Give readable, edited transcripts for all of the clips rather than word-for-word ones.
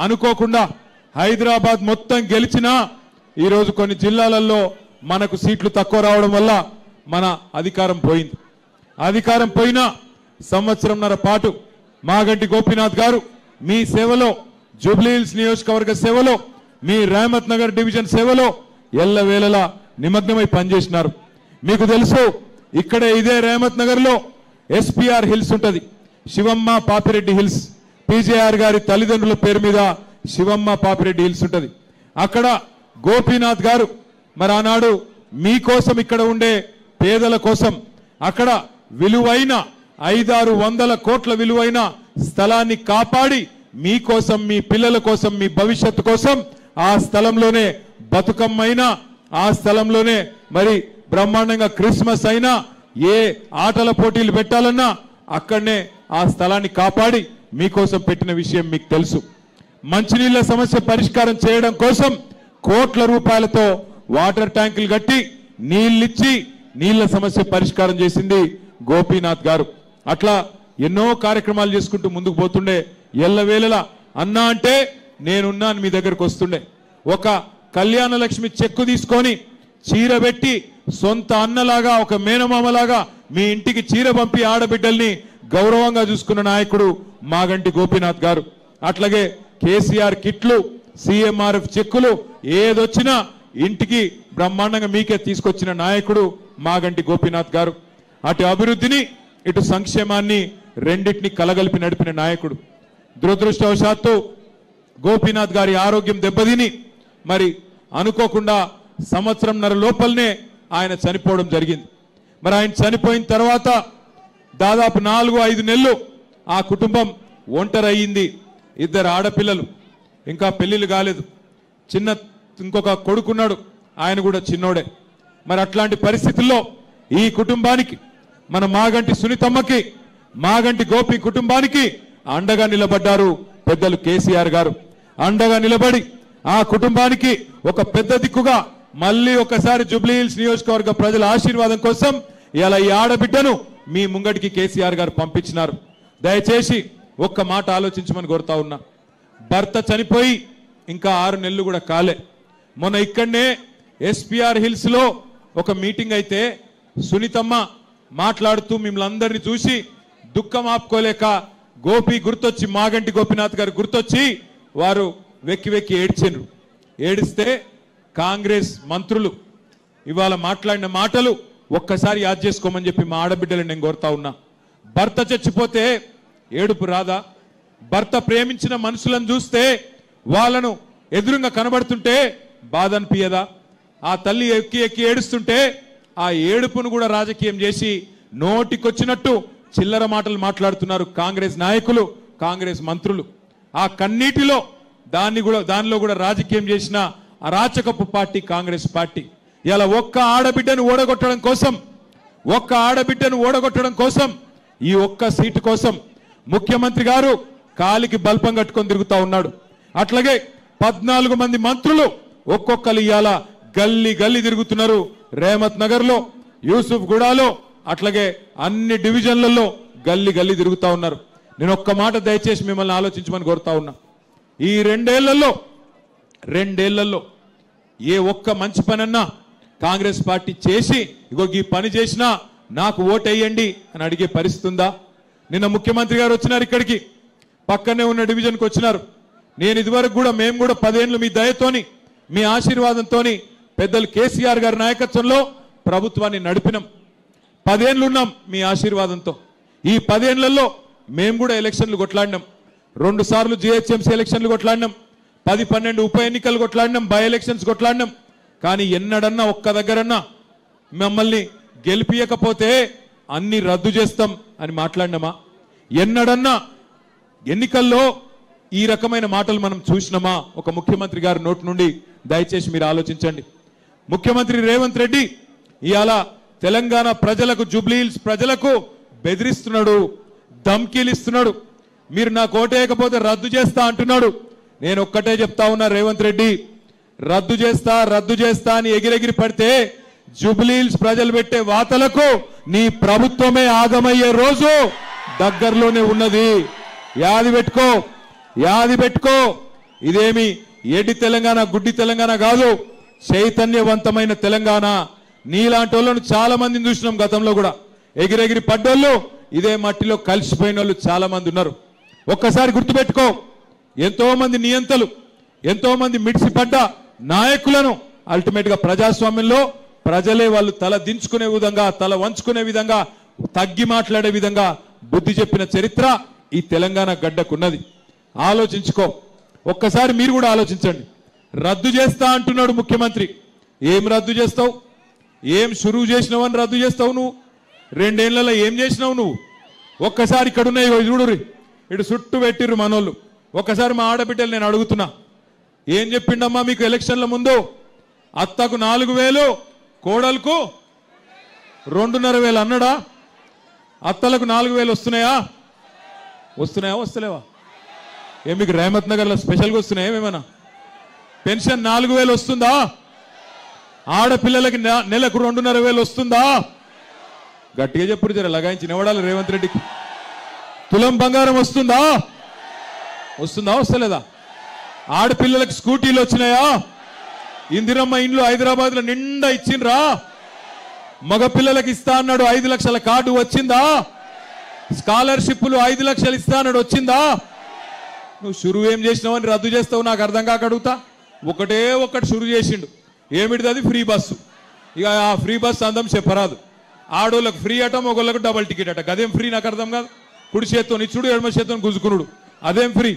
అనుకోకుండా హైదరాబాద్ మొత్తం గెలిచినా ఈ రోజు కొన్ని జిల్లాలలో మనకు సీట్లు తక్కువ రావడం వల్ల మన అధికారం పోయింది. అధికారం పోయినా సంవత్సరంన్నర పాటు మాగంటి గోపీనాథ్ గారు మీ సేవలో, జూబ్లీహిల్స్ నియోజకవర్గ సేవలో, మీ రహమత్ నగర్ డివిజన్ సేవలో ఎల్లవేళలా నిమగ్నమై పనిచేసినారు. మీకు తెలుసు, ఇక్కడే ఇదే రహమత్ నగర్ లో ఎస్పీఆర్ హిల్స్ ఉంటది, శివమ్మ పాపిరెడ్డి హిల్స్. పీజేఆర్ గారి తల్లిదండ్రుల పేరు మీద శివమ్మ పాపిరెడ్డి హిల్స్ ఉంటది. అక్కడ గోపీనాథ్ గారు మరి ఆనాడు మీకోసం, ఇక్కడ ఉండే పేదల కోసం అక్కడ విలువైన 500-600 కోట్ల విలువైన స్థలాన్ని కాపాడి మీకోసం, మీ పిల్లల కోసం, మీ భవిష్యత్తు కోసం ఆ స్థలంలోనే బతుకమ్మైనా, ఆ స్థలంలోనే మరి బ్రహ్మాండంగా క్రిస్మస్ అయినా, ఏ ఆటల పోటీలు పెట్టాలన్నా అక్కడనే ఆ స్థలాన్ని కాపాడి మీకోసం పెట్టిన విషయం మీకు తెలుసు. మంచినీళ్ల సమస్య పరిష్కారం చేయడం కోసం కోట్ల రూపాయలతో వాటర్ ట్యాంకులు కట్టి నీళ్ళిచ్చి నీళ్ల సమస్య పరిష్కారం చేసింది గోపీనాథ్ గారు. అట్లా ఎన్నో కార్యక్రమాలు చేసుకుంటూ ముందుకు పోతుండే. ఎల్లవేళలా అన్నా అంటే నేనున్నాను మీ దగ్గరకు వస్తుండే. ఒక కళ్యాణ లక్ష్మి చెక్కు తీసుకొని చీర పెట్టి సొంత అన్నలాగా, ఒక మేనమామలాగా మీ ఇంటికి చీర పంపి ఆడబిడ్డల్ని గౌరవంగా చూసుకున్న నాయకుడు మాగంటి గోపీనాథ్ గారు. అట్లాగే కేసీఆర్ కిట్లు, సీఎంఆర్ఎఫ్ చెక్కులు ఏదొచ్చినా ఇంటికి బ్రహ్మాండంగా మీకే తీసుకొచ్చిన నాయకుడు మాగంటి గోపీనాథ్ గారు. అటు అభివృద్ధిని, ఇటు సంక్షేమాన్ని రెండింటిని కలగలిపి నడిపిన నాయకుడు. దురదృష్టవశాత్తు గోపీనాథ్ గారి ఆరోగ్యం దెబ్బతిని మరి అనుకోకుండా సంవత్సరంన్నర లోపలనే ఆయన చనిపోవడం జరిగింది. మరి ఆయన చనిపోయిన తర్వాత దాదాపు 4-5 నెలలు ఆ కుటుంబం ఒంటరి అయ్యింది. 2 ఆడపిల్లలు, ఇంకా పెళ్లిళ్ళు కాలేదు. ఇంకొక కొడుకున్నాడు, ఆయన కూడా చిన్నోడే. మరి అట్లాంటి పరిస్థితుల్లో ఈ కుటుంబానికి, మన మాగంటి సునీతమ్మకి, మాగంటి గోపి కుటుంబానికి అండగా నిలబడ్డారు పెద్దలు కేసీఆర్ గారు. అండగా నిలబడి ఆ కుటుంబానికి ఒక పెద్ద దిక్కుగా మళ్ళీ ఒకసారి జూబ్లీహిల్స్ నియోజకవర్గ ప్రజల ఆశీర్వాదం కోసం ఇలా ఈ ఆడబిడ్డను మీ ముంగడికి కేసీఆర్ గారు పంపించినారు. దయచేసి ఒక్క మాట ఆలోచించమని కోరుతా ఉన్నా. భర్త చనిపోయి ఇంకా 6 నెలలు కూడా కాలే. మొన్న ఇక్కడనే ఎస్పీఆర్ హిల్స్ లో ఒక మీటింగ్ అయితే సునీతమ్మ మాట్లాడుతూ మిమ్మల్ని అందరినీ చూసి దుఃఖం ఆపుకోలేక గోపి గుర్తొచ్చి, మాగంటి గోపీనాథ్ గారు గుర్తొచ్చి వారు వెక్కి వెక్కి ఏడ్చారు. ఏడిస్తే కాంగ్రెస్ మంత్రులు ఇవాళ మాట్లాడిన మాటలు ఒక్కసారి యాద్ చేసుకోమని చెప్పి మా ఆడబిడ్డలు నేను కోరుతా ఉన్నా. భర్త చచ్చిపోతే ఏడుపు రాదా? భర్త ప్రేమించిన మనుషులను చూస్తే వాళ్ళను ఎదురుగా కనబడుతుంటే బాధ అనిపించదా? ఆ తల్లి ఎక్కి ఎక్కి ఏడుస్తుంటే ఆ ఏడుపును కూడా రాజకీయం చేసి నోటికొచ్చినట్టు చిల్లర మాటలు మాట్లాడుతున్నారు కాంగ్రెస్ నాయకులు, కాంగ్రెస్ మంత్రులు. ఆ కన్నీటిలో దానిలో కూడా రాజకీయం చేసిన అరాచకపు పార్టీ కాంగ్రెస్ పార్టీ. ఇలా ఒక్క ఆడబిడ్డను ఓడగొట్టడం కోసం ఈ ఒక్క సీటు కోసం ముఖ్యమంత్రి గారు కాలికి బల్పం కట్టుకొని తిరుగుతా ఉన్నాడు. అట్లాగే 14 మంది మంత్రులు ఒక్కొక్కరు ఇవాళ గల్లీ గల్లీ తిరుగుతున్నారు. రహమత్ నగర్ లో, యూసుఫ్ గూడాలో, అట్లాగే అన్ని డివిజన్లలో గల్లీ గల్లీ తిరుగుతా ఉన్నారు. నేను ఒక్క మాట దయచేసి మిమ్మల్ని ఆలోచించమని కోరుతా ఉన్నా. ఈ 2 ఏళ్లలో ఏ ఒక్క మంచి పనన్నా కాంగ్రెస్ పార్టీ చేసి ఇగో ఈ పని చేసినా నాకు ఓటేయండి అని అడిగే పరిస్థితి ఉందా? నిన్న ముఖ్యమంత్రి గారు వచ్చినారు, ఇక్కడికి పక్కనే ఉన్న డివిజన్కి వచ్చినారు. నేను ఇదివరకు కూడా, మేము కూడా 10 ఏళ్ళు మీ దయతోని, మీ ఆశీర్వాదంతోని, పెద్దలు కేసీఆర్ గారి నాయకత్వంలో ప్రభుత్వాన్ని నడిపినాం. 10 ఏళ్ళు ఉన్నాం మీ ఆశీర్వాదంతో. ఈ 10 ఏళ్లలో మేము కూడా ఎలక్షన్లు కొట్లాడినాం. 2 సార్లు జిహెచ్ఎంసీ ఎలక్షన్లు కొట్లాడినాం, 10-12 ఉప ఎన్నికలు కొట్లాడినాం, బై ఎలక్షన్స్ కొట్లాడినాం. కానీ ఎన్నడన్నా ఒక్క దగ్గరన్నా మమ్మల్ని గెలిపియకపోతే అన్ని రద్దు చేస్తాం అని మాట్లాడినామా? ఎన్నడన్నా ఎన్నికల్లో ఈ రకమైన మాటలు మనం చూసినామా ఒక ముఖ్యమంత్రి గారి నోటి నుండి? దయచేసి మీరు ఆలోచించండి. ముఖ్యమంత్రి రేవంత్ రెడ్డి ఇవాళ తెలంగాణ ప్రజలకు, జూబ్లీహిల్స్ ప్రజలకు బెదిరిస్తున్నాడు, ధమ్కీలు ఇస్తున్నాడు. మీరు నాకు ఓటేయకపోతే రద్దు చేస్తా అంటున్నాడు. నేను ఒక్కటే చెప్తా ఉన్నా, రేవంత్ రెడ్డి, రద్దు చేస్తా అని ఎగిరెగిరి పడితే జూబ్లీహిల్స్ ప్రజలు పెట్టే వాతలకు నీ ప్రభుత్వమే ఆగమయ్యే రోజు దగ్గరలోనే ఉన్నది. యాది పెట్టుకో. ఇదేమి ఏడి తెలంగాణ గుడ్డి తెలంగాణ కాదు, చైతన్యవంతమైన తెలంగాణ. నీలాంటి వాళ్ళను చాలా మందిని చూసినాం గతంలో కూడా. ఎగిరెగిరి పడ్డోళ్ళు ఇదే మట్టిలో కలిసిపోయిన వాళ్ళు చాలా మంది ఉన్నారు. ఒక్కసారి గుర్తుపెట్టుకో, ఎంతో మంది నియంతలు, ఎంతో మంది మిడిసిపడ్డ నాయకులను అల్టిమేట్ గా ప్రజాస్వామ్యంలో ప్రజలే వాళ్ళు తల దించుకునే విధంగా, తల వంచుకునే విధంగా, తగ్గి మాట్లాడే విధంగా బుద్ధి చెప్పిన చరిత్ర ఈ తెలంగాణ గడ్డకున్నది. ఆలోచించుకో, ఒక్కసారి మీరు కూడా ఆలోచించండి. రద్దు చేస్తా అంటున్నాడు ముఖ్యమంత్రి. ఏం రద్దు చేస్తావు? ఏం షురువు చేసినావు అని రద్దు చేస్తావు నువ్వు? 2 ఏళ్లలో ఏం చేసినావు నువ్వు? ఒక్కసారి ఇక్కడ ఉన్నాయి చూడురి, ఇటు చుట్టూ పెట్టిర్రు మనోళ్ళు. ఒక్కసారి మా ఆడబిడ్డలు నేను అడుగుతున్నా, ఏం చెప్పిండమ్మా మీకు ఎలక్షన్ల ముందు? అత్తకు 4,000, కోడలకు 2,500 అన్నాడా? అత్తలకు 4,000 వస్తున్నాయా? వస్తలేవా? ఏం మీకు రేమత్ నగర్లో స్పెషల్గా వస్తున్నాయా? ఏమేమన్నా పెన్షన్ 4,000 వస్తుందా? ఆడపిల్లలకి నెలకు 2,500 వస్తుందా? గట్టిగా చెప్పుడు, జర లగాయించి నివడాలి రేవంత్ రెడ్డికి. తులం బంగారం వస్తుందా? వస్తలేదా? ఆడపిల్లలకు స్కూటీలు వచ్చినాయా? ఇందిరమ్మ ఇండ్లు హైదరాబాద్ లో నిండా ఇచ్చిండ్రా? మగ పిల్లలకు ఇస్తా అన్నాడు 5 లక్షల కార్డు వచ్చిందా? స్కాలర్షిప్లు 5 లక్షలు ఇస్తా అన్నాడు వచ్చిందా? నువ్వు షురువు ఏం చేసినావని రద్దు చేస్తావు నాకు అర్థం కాక అడుగుతా. ఒకటి షురువు చేసిండు, ఏమిటిది? అది ఫ్రీ బస్సు. ఇక ఆ ఫ్రీ బస్సు అందం చెప్పరాదు. ఆడోళ్ళకు ఫ్రీ అట, మొగోళ్ళకు డబల్ టికెట్ అట. అదేం ఫ్రీ నాకు అర్థం కాదు. కుడి చేత్తో ఇచ్చుడు, ఎడమ చేత్తో గుంజుకునుడు, అదేం ఫ్రీ?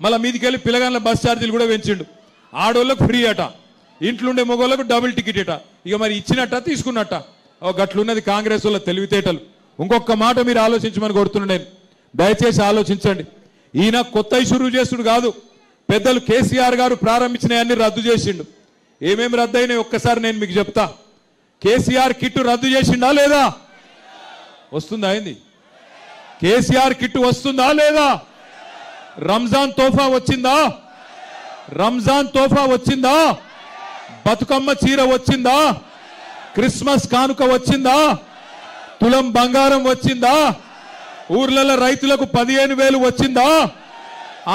మళ్ళీ మీదికి వెళ్ళి పిల్లగాళ్ళ బస్ ఛార్జీలు కూడా పెంచిండు. ఆడోళ్ళకు ఫ్రీ అట, ఇంట్లుండే మొగోళ్ళకు డబుల్ టికెట్ అట. ఇక మరి ఇచ్చినట్ట తీసుకున్నట్ట? గట్లున్నది కాంగ్రెస్ వాళ్ళ తెలివితేటలు. ఇంకొక మాట మీరు ఆలోచించమని కోరుతున్నాను నేను, దయచేసి ఆలోచించండి. ఈయన కొత్త షురువు చేసుడు కాదు, పెద్దలు కేసీఆర్ గారు ప్రారంభించినవన్నీ రద్దు చేసిండు. ఏమేమి రద్దు అయినాయి ఒక్కసారి నేను మీకు చెప్తా. కేసీఆర్ కిట్టు రద్దు చేసిండా లేదా? వస్తుందా? అయింది. కేసీఆర్ కిట్టు వస్తుందా లేదా? రంజాన్ తోఫా వచ్చిందా? రంజాన్ తోఫా వచ్చిందా? బతుకమ్మ చీర వచ్చిందా? క్రిస్మస్ కానుక వచ్చిందా? తులం బంగారం వచ్చిందా? ఊర్లలో రైతులకు 15,000 వచ్చిందా?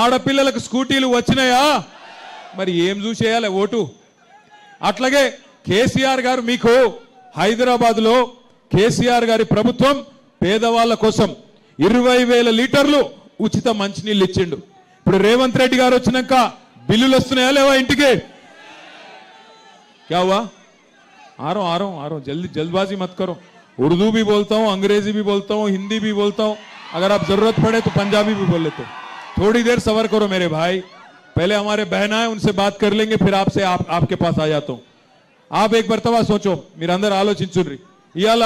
ఆడపిల్లలకు స్కూటీలు వచ్చినాయా? మరి ఏం చూసేయాలి ఓటు? అట్లాగే కేసీఆర్ గారు మీకు హైదరాబాద్ లో కేసీఆర్ గారి ప్రభుత్వం పేదవాళ్ళ కోసం 20,000 లీటర్లు ఉచిత మంచినీళ్ళు ఇచ్చిండు. ఇప్పుడు రేవంత్ రెడ్డి గారు వచ్చినాక బిల్లులు వస్తున్నాయా లేవా ఇంటికి? क्या हुआ? आ रहा हूं जल्दबाजी मत करो. उर्दू भी बोलता हूं, अंग्रेजी भी बोलता हूं, हिंदी भी बोलता हूं, अगर आप जरूरत पड़े तो पंजाबी भी बोल लेते. थोड़ी देर सबर करो मेरे भाई, पहले हमारे बहना है उनसे बात कर लेंगे, फिर आपसे आपके पास आ जाता हूं. आप एक मरतबा सोचो, మీరు అందరూ ఆలోచించుర్రి. ఇయాల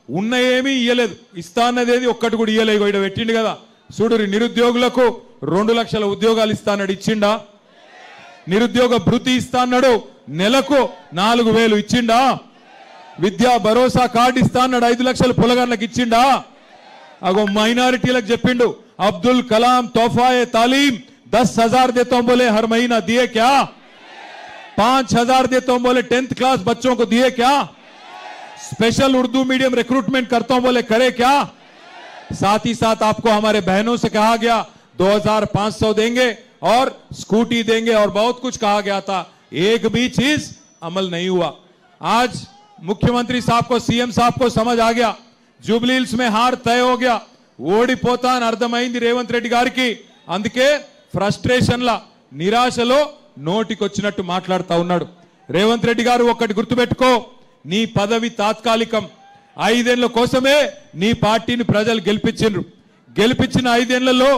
ఉన్న ఏమీ ఇయ్యలేదు, ఇస్తా అన్నదేది ఒక్కటి కూడా ఇయ్యలేదు. ఇక్కడ పెట్టిండు కదా చూడురి, నిరుద్యోగులకు 2 లక్షల ఉద్యోగాలు ఇస్తా అన్నాడు, ఇచ్చిండా? నిరుద్యోగ భృతి ఇస్తా అన్నాడు, నెలకు 4,000 ఇచ్చిండా? విద్యా భరోసా కార్డు ఇస్తా అన్నాడు, 5 లక్షల పొలగాళ్ళకి ఇచ్చిండా? అగో మైనారిటీలకు చెప్పిండు, అబ్దుల్ కలాం తోఫాయే తాలీం 10,000 देता हूं बोले हर महीना, दिए क्या? 5,000 देता हूं बोले 10th क्लास बच्चों को, दिए क्या? स्पेशल उर्दू मीडियम रिक्रूटमेंट करता हूं बोले, करे क्या? साथ ही साथ आपको हमारे बहनों से कहा गया 2,500 देंगे और स्कूटी देंगे और बहुत कुछ कहा गया था, एक भी चीज अमल नहीं हुआ. आज मुख्यमंत्री साहब को, सीएम साहब को समझ आ गया, जुबली हिल्स में हार तय हो गया, ఓడిపోతా అని అర్థమైంది రేవంత్ రెడ్డి గారికి. అందుకే ఫ్రస్ట్రేషన్ లా, నిరాశలో నోటికొచ్చినట్టు మాట్లాడుతూ ఉన్నాడు. రేవంత్ రెడ్డి గారు ఒక్కటి గుర్తుపెట్టుకో, నీ పదవి తాత్కాలికం. 5 ఏళ్ల కోసమే నీ పార్టీని ప్రజలు గెలిపించిండ్రు. గెలిపించిన 5 ఏళ్లలో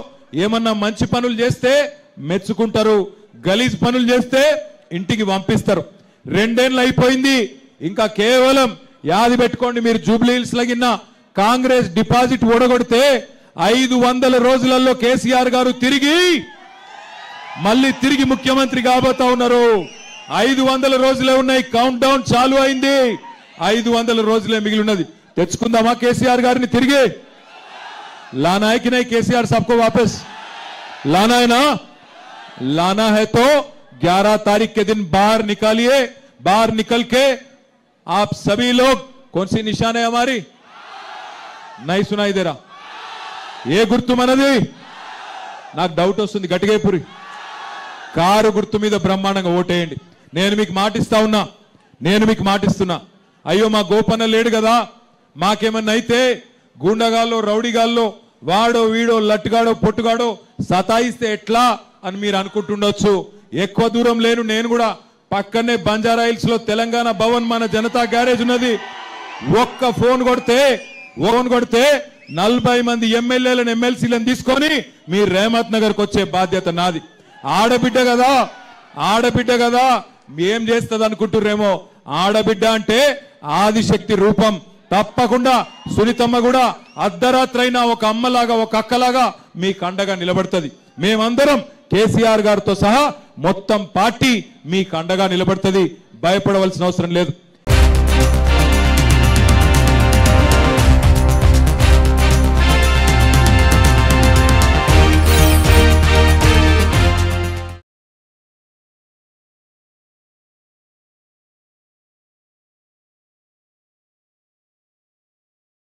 ఏమన్నా మంచి పనులు చేస్తే మెచ్చుకుంటారు, గలీజ్ పనులు చేస్తే ఇంటికి పంపిస్తారు. 2 ఏళ్ళు అయిపోయింది, ఇంకా కేవలం యాది పెట్టుకోండి, మీరు జూబ్లీ హిల్స్ లగిన కాంగ్రెస్ డిపాజిట్ ఓడగొడితే 500 రోజులలో కేసీఆర్ గారు మళ్ళీ తిరిగి ముఖ్యమంత్రి కాబోతా ఉన్నారు. 500 రోజులే ఉన్నాయి, కౌంట్ డౌన్ చాలు అయింది. 500 రోజులే మిగిలి ఉన్నది. తెచ్చుకుందామా కేసీఆర్ గారిని తిరిగి? लाना है कि नहीं केसीआर साहब को वापस? लाना है ना? लाना है तो 11 तारीख के दिन बाहर निकालिए. बाहर निकल के आप सभी लोग, कौन सी निशान है हमारी? नहीं सुनाई दे रहा. ఏ గుర్తు మనది? నాకు డౌట్ వస్తుంది, గట్టిగా పురి కారు గుర్తు మీద బ్రహ్మాండంగా ఓటేయండి. నేను మీకు మాటిస్తున్నా అయ్యో మా గోపన్న లేడు కదా, మాకేమన్నా అయితే గూండగాల్లో రౌడీగాల్లో వాడో వీడో లట్టుగాడో పొట్టుగాడో సతాయిస్తే ఎట్లా అని మీరు అనుకుంటుండొచ్చు. ఎక్కువ దూరం లేను, నేను కూడా పక్కనే బంజారా హిల్స్ లో తెలంగాణ భవన్ మన జనతా గ్యారేజ్ ఉన్నది. ఒక్క ఫోన్ కొడితే 40 మంది ఎమ్మెల్యేలను ఎమ్మెల్సీలను తీసుకొని మీ రేమత్ నగర్కి వచ్చే బాధ్యత నాది. ఆడబిడ్డ కదా ఏం చేస్తుంది అనుకుంటుర్రేమో. ఆడబిడ్డ అంటే ఆదిశక్తి రూపం. తప్పకుండా సునీతమ్మ కూడా అర్ధరాత్రైనా ఒక అమ్మలాగా ఒక అక్కలాగా మీకు అండగా నిలబడుతుంది. మేమందరం కేసీఆర్ గారితో సహా మొత్తం పార్టీ మీకు అండగా నిలబడుతుంది. భయపడవలసిన అవసరం లేదు.